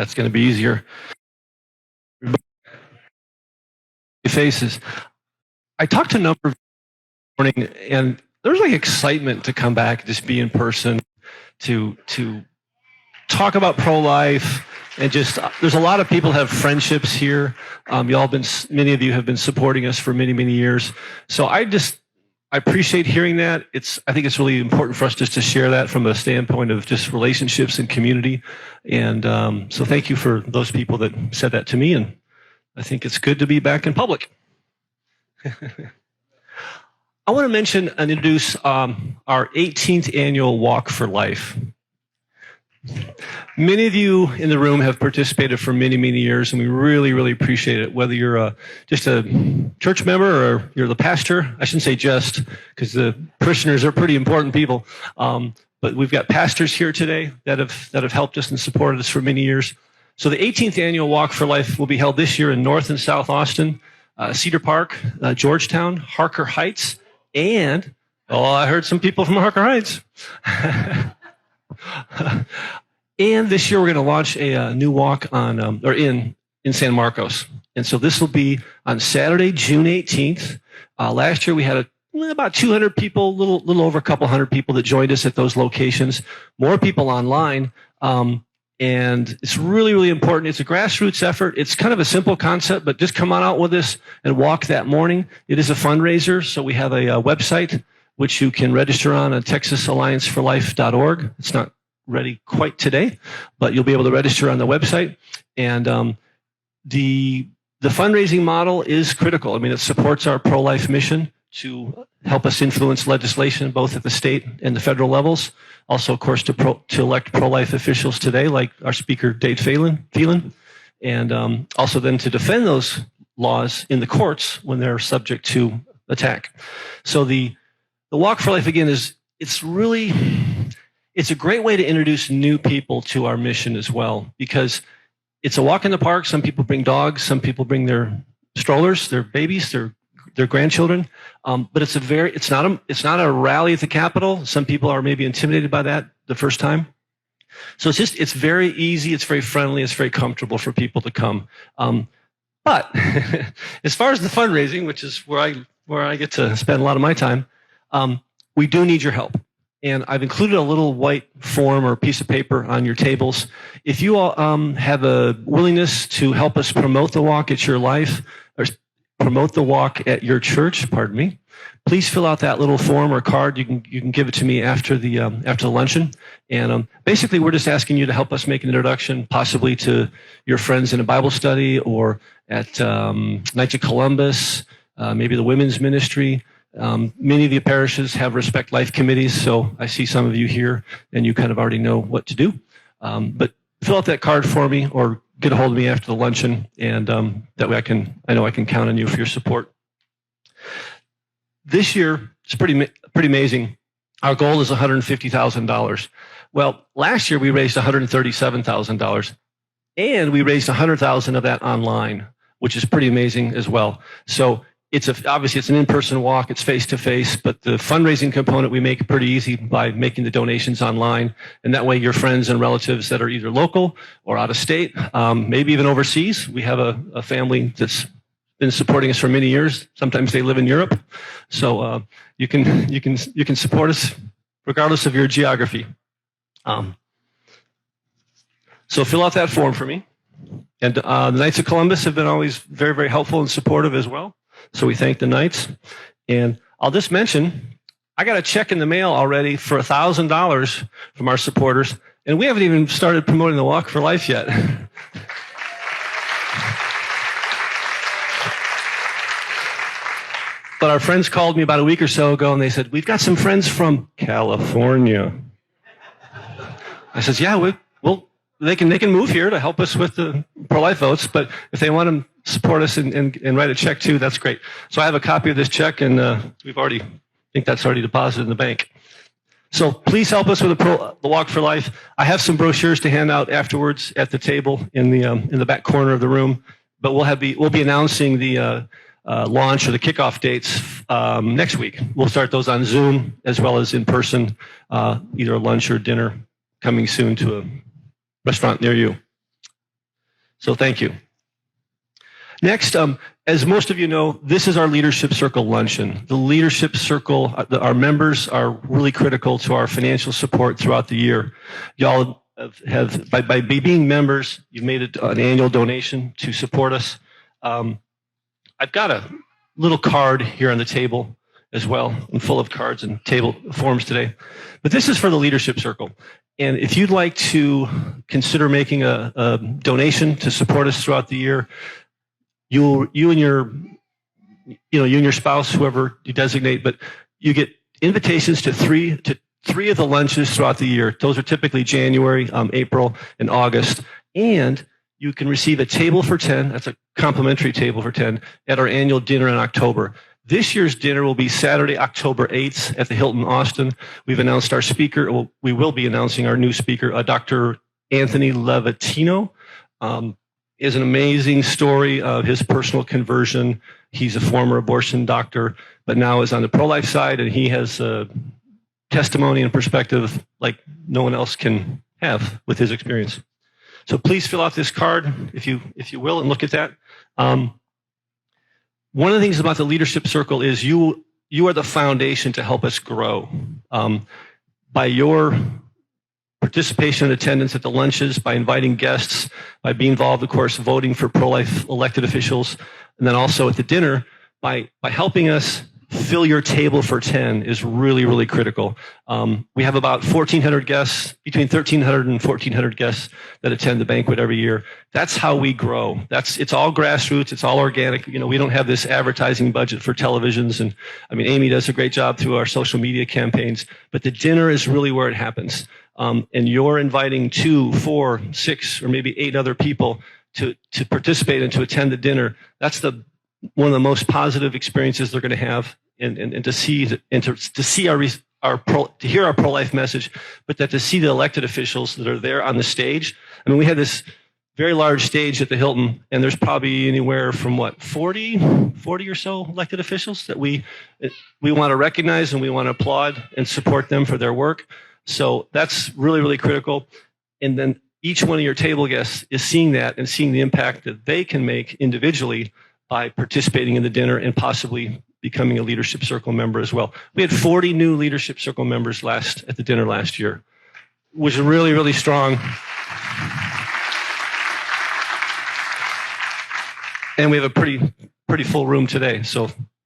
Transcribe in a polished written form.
That's going to be easier. Faces. I talked to a number of morning, and there's like excitement to come back, just be in person, to talk about pro-life, and just there's a lot of people have friendships here. Many of you have been supporting us for many, many years. So I appreciate hearing that. I think it's really important for us just to share that from a standpoint of just relationships and community. And so thank you for those people that said that to me. And I think it's good to be back in public. I want to mention and introduce our 18th annual Walk for Life. Many of you in the room have participated for many, many years, and we really, really appreciate it. Whether you're just a church member or you're the pastor, I shouldn't say just, because the parishioners are pretty important people. But we've got pastors here today that have helped us and supported us for many years. So the 18th annual Walk for Life will be held this year in North and South Austin, Cedar Park, Georgetown, Harker Heights, and I heard some people from Harker Heights. And this year we're going to launch a new walk in San Marcos. And so this will be on Saturday, June 18th. Last year we had about 200 people, little over a couple hundred people that joined us at those locations. More people online. And it's really, really important. It's a grassroots effort. It's kind of a simple concept, but just come on out with us and walk that morning. It is a fundraiser, so we have a website which you can register on at texasallianceforlife.org. It's not ready quite today, but you'll be able to register on the website. And the fundraising model is critical. I mean, it supports our pro-life mission to help us influence legislation both at the state and the federal levels. Also, of course, to elect pro-life officials today, like our speaker, Dave Phelan, and also then to defend those laws in the courts when they're subject to attack. So the Walk for Life, again, it's a great way to introduce new people to our mission as well, because it's a walk in the park. Some people bring dogs, some people bring their strollers, their babies, their grandchildren, but it's not a rally at the Capitol. Some people are maybe intimidated by that the first time. So it's very easy, it's very friendly, it's very comfortable for people to come. But as far as the fundraising, which is where I get to spend a lot of my time, we do need your help. And I've included a little white form or piece of paper on your tables. If you all have a willingness to help us promote the walk at your life, or promote the walk at your church, pardon me, please fill out that little form or card. You can give it to me after the luncheon. And basically, we're just asking you to help us make an introduction, possibly to your friends in a Bible study or at Knights of Columbus, maybe the women's ministry. Many of the parishes have Respect Life committees, so I see some of you here, and you kind of already know what to do. But fill out that card for me, or get a hold of me after the luncheon, and that way I know I can count on you for your support. This year, it's pretty amazing. Our goal is $150,000. Well, last year we raised $137,000, and we raised $100,000 of that online, which is pretty amazing as well. So obviously it's an in-person walk, it's face-to-face, but the fundraising component we make pretty easy by making the donations online. And that way your friends and relatives that are either local or out of state, maybe even overseas. We have a family that's been supporting us for many years. Sometimes they live in Europe. So you can support us regardless of your geography. So fill out that form for me. And the Knights of Columbus have been always very, very helpful and supportive as well. So we thank the Knights. And I'll just mention, I got a check in the mail already for $1,000 from our supporters, and we haven't even started promoting the Walk for Life yet. But our friends called me about a week or so ago, and they said, we've got some friends from California. I said, yeah, they can move here to help us with the pro-life votes, but if they want to support us and write a check too, that's great. So I have a copy of this check, and I think that's already deposited in the bank. So please help us with the Walk for Life. I have some brochures to hand out afterwards at the table in the back corner of the room, but we'll be announcing the launch or the kickoff dates next week. We'll start those on Zoom as well as in person, either a lunch or dinner coming soon to a restaurant near you. So thank you. Next, as most of you know, this is our Leadership Circle Luncheon. The Leadership Circle, our members are really critical to our financial support throughout the year. Y'all have by being members, you've made an annual donation to support us. I've got a little card here on the table as well. I'm full of cards and table forms today. But this is for the Leadership Circle. And if you'd like to consider making a donation to support us throughout the year, you and your spouse, whoever you designate, but you get invitations to three of the lunches throughout the year. Those are typically January, April, and August. And you can receive a table for 10. That's a complimentary table for 10 at our annual dinner in October. This year's dinner will be Saturday, October 8th at the Hilton Austin. We've announced our speaker. Well, we will be announcing our new speaker, Dr. Anthony Levatino. Is an amazing story of his personal conversion. He's a former abortion doctor, but now is on the pro-life side, and he has a testimony and perspective like no one else can have with his experience. So please fill out this card if you will, and look at that. One of the things about the Leadership Circle is you are the foundation to help us grow. By your participation and attendance at the lunches, by inviting guests, by being involved, of course, voting for pro-life elected officials, and then also at the dinner, by helping us fill your table for 10 is really, really critical. We have about 1,400 guests, between 1,300 and 1,400 guests that attend the banquet every year. That's how we grow. It's all grassroots. It's all organic. We don't have this advertising budget for televisions. And I mean, Amy does a great job through our social media campaigns, but the dinner is really where it happens. And you're inviting 2, 4, 6, or maybe 8 other people to participate and to attend the dinner. That's one of the most positive experiences they're going to have, and to hear our pro-life message, but to see the elected officials that are there on the stage. I mean, we had this very large stage at the Hilton, and there's probably anywhere from 40 or so elected officials that we want to recognize, and we want to applaud and support them for their work. So that's really, really critical. And then each one of your table guests is seeing that and seeing the impact that they can make individually by participating in the dinner and possibly becoming a Leadership Circle member as well. We had 40 new Leadership Circle members at the dinner last year, which is really, really strong. And we have a pretty full room today. So